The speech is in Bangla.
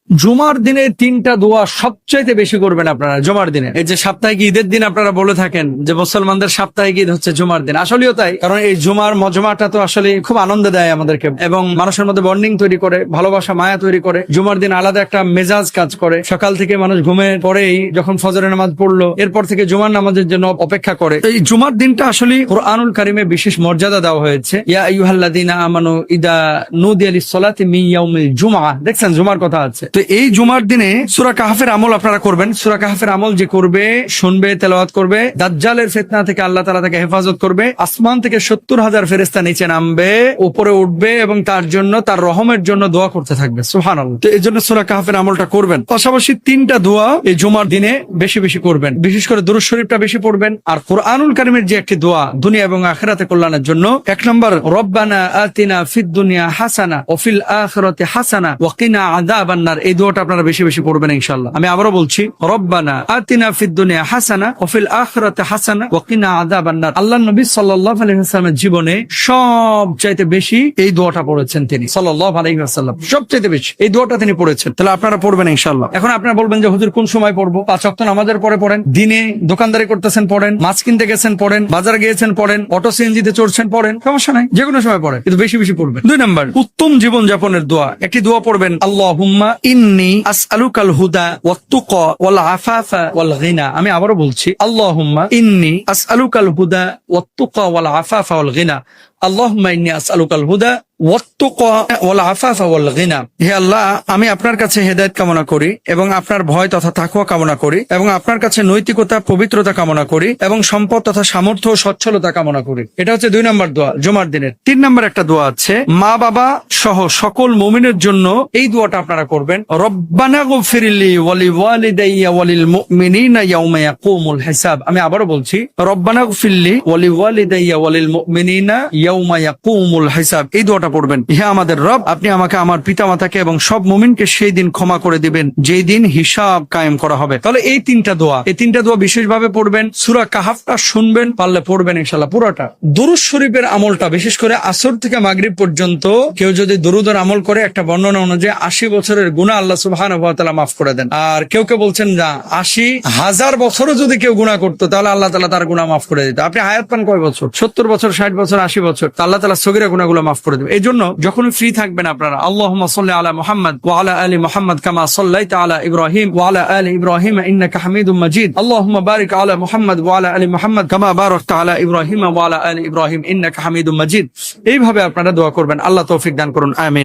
জুমার দিনে তিনটা দোয়া সবচাইতে বেশি করবেন আপনারা জুমার দিনে। এই যে সাপ্তাহিক ঈদের দিন আপনারা বলে থাকেন যে মুসলমানদের সাপ্তাহিক ঈদ হচ্ছে জুমার দিন, আসলেও তাই। কারণ এই জুমার মজমাটা তো আসলে খুব আনন্দ দেয় আমাদেরকে এবং মানুষের মধ্যে বন্ডিং তৈরি করে, ভালোবাসা মায়া তৈরি করে। জুমার দিন আলাদা একটা মেজাজ কাজ করে। সকাল থেকে মানুষ ঘুমের পরেই যখন ফজরের নামাজ পড়লো এরপর থেকে জুমার নামাজের জন্য অপেক্ষা করে। এই জুমার দিনটা আসলে কুরআনুল কারিমে বিশেষ মর্যাদা দেওয়া হয়েছে। ইয়া আইয়ুহাল্লাযীনা আমানু ইদা নুদিয়া লিস-সালাতি মিন ইয়াউমিল জুমআহ, দেখছেন জুমার কথা আছে। তো এই জুমার দিনে সূরা কাহফের আমল আপনারা করবেন। সূরা কাহফের আমল যে করবে, শুনবে, তেলাওয়াত করবে, দাজ্জালের ফিতনা থেকে আল্লাহ তাআলা তাকে হেফাজত করবে। আসমান থেকে 70,000 ফেরেশতা নিচে নামবে, উপরে উঠবে এবং তার জন্য, তার রহমের জন্য দোয়া করতে থাকবে। সুবহানাল্লাহ। তো এই জন্য সূরা কাহফের আমলটা করবেন। পাশাপাশি তিনটা দোয়া এই জুমার দিনে বেশি বেশি করবেন। বিশেষ করে দুরূদ শরীফটা বেশি পড়বেন। আর কুরআনুল কারীমের যে একটি দোয়া দুনিয়া এবং আখিরাতে কল্যাণের জন্য, এক নম্বর রব্বানা আতিনা ফিদ দুনিয়া হাসানা ওয়া ফিল আখিরাতি হাসানা ওয়া কিনা আযাবান নার, এই দোয়াটা আপনারা বেশি বেশি পড়বেন ইনশাআল্লাহ। আমি আবারও বলছি, রব্বানা আতিনা ফিদ দুনিয়া হাসানা ওয়া ফিল আখিরাতি হাসানা ওয়া কিনা আযাবান নার। আল্লাহর নবী সাল্লাল্লাহু আলাইহি ওয়াসাল্লামের জীবনে সবচাইতে বেশি এই দোয়াটা পড়েছেন তিনি সাল্লাল্লাহু আলাইহি ওয়াসাল্লাম, সবচাইতে বেশি এই দোয়াটা তিনি পড়েছেন। তাহলে আপনারা পড়বেন ইনশাআল্লাহ। এখন আপনারা বলবেন যে হুজুর কোন সময় পড়বো? 5 ওয়াক্ত নামাজের পরে পড়েন, দিনে দোকানদারি করতেছেন পড়েন, মাছ কিনতে গেছেন পড়েন, বাজারে গিয়েছেন পড়েন, অটো সিএনজিতে চড়ছেন পড়েন, সমস্যা নাই, যে কোনো সময় পড়েন, কিন্তু বেশি বেশি পড়বেন। 2 নাম্বার, উত্তম জীবন যাপনের দোয়া একটি দোয়া পড়বেন, আল্লাহুম্মা ইন্নী আসআলুকাল হুদা ওয়াত তুকা ওয়াল আফাফা ওয়াল গিনা। আমি আবারও বলছি, আল্লাহুম্মা ইন্নী আসআলুকাল হুদা ওয়াত তুকা ওয়াল আফাফা ওয়াল গিনা। আল্লাহুম্মা ইন্নী আসআলুকাল হুদা ওয়াত তুকা ওয়াল আফাফা ওয়াল গিনা। হে আল্লাহ, আমি আপনার কাছে হেদায়েত কামনা করি এবং আপনার ভয় তথা তাকওয়া কামনা করি এবং আপনার কাছে নৈতিকতা, পবিত্রতা কামনা করি এবং সম্পদ তথা সামর্থ্য ও সচ্ছলতা কামনা করি। এটা হচ্ছে 2 নম্বর দোয়া জুমার দিনের। 3 নম্বর একটা দোয়া আছে, মা বাবা সহ সকল মুমিনের জন্য এই দোয়াটা আপনারা করবেন, রব্বানা গফিরলি ওয়া লিওয়ালিদাইয়া ওয়া লিল মুমিনিনা ইয়াওমা ইয়াকুমুল হিসাব। আমি আবারও বলছি, রব্বানা গফিরলি ওয়া লিওয়ালিদাইয়া ওয়া লিল মুমিনিনা ইয়াওমা ইয়াকুমুল হিসাব। এই দোয়াটা পড়বেন, হে আমাদের রব, আপনি আমাকে, আমার পিতামাতাকে এবং সব মুমিনকে সেই দিন ক্ষমা করে দিবেন যেই দিন হিসাব কায়েম করা হবে। তাহলে এই তিনটা দোয়া বিশেষভাবে পড়বেন। সূরা কাহফটা শুনবেন, পারলে পড়বেন ইনশাআল্লাহ পুরোটা। দুরূদ শরীফের আমলটা বিশেষ করে আসর থেকে মাগরিব পর্যন্ত কেউ যদি দুরূদের আমল করে, একটা বর্ণনা অনুযায়ী 80 বছরের গুনাহ আল্লাহ সুবহানাহু ওয়া তাআলা মাফ করে দেন। আর কেউ কেউ বলছেন না, 80,000 বছরও যদি কেউ গুনাহ করতো তাহলে আল্লাহ তাআলা তার গুনাহ মাফ করে দিত। আপনি হায়াত পান কয় বছর? 70 বছর, 60 বছর, 80 বছর, আল্লাহ তাআলা সগীরা গুনাহগুলো মাফ করে দেবে। এই জন্য যখন ফ্রি থাকবেন আপনারা, আল্লাহুম্মা সাল্লি আলা মুহাম্মদ ওয়া আলা আলি মুহাম্মদ কামা সাল্লাইতা আলা ইব্রাহিম ওয়া আলা আলি ইব্রাহিম ইন্নাকা হামিদুম মাজিদ। আল্লাহুম্মা বারিক আলা মুহাম্মদ ওয়া আলা আলি মুহাম্মদ কামা বারাকতা আলা ইব্রাহিম ওয়া আলা আলি ইব্রাহিম ইন্নাকা হামিদুম মাজিদ। এইভাবে আপনারা দোয়া করবেন। আল্লাহ তৌফিক দান করুন, আমিন।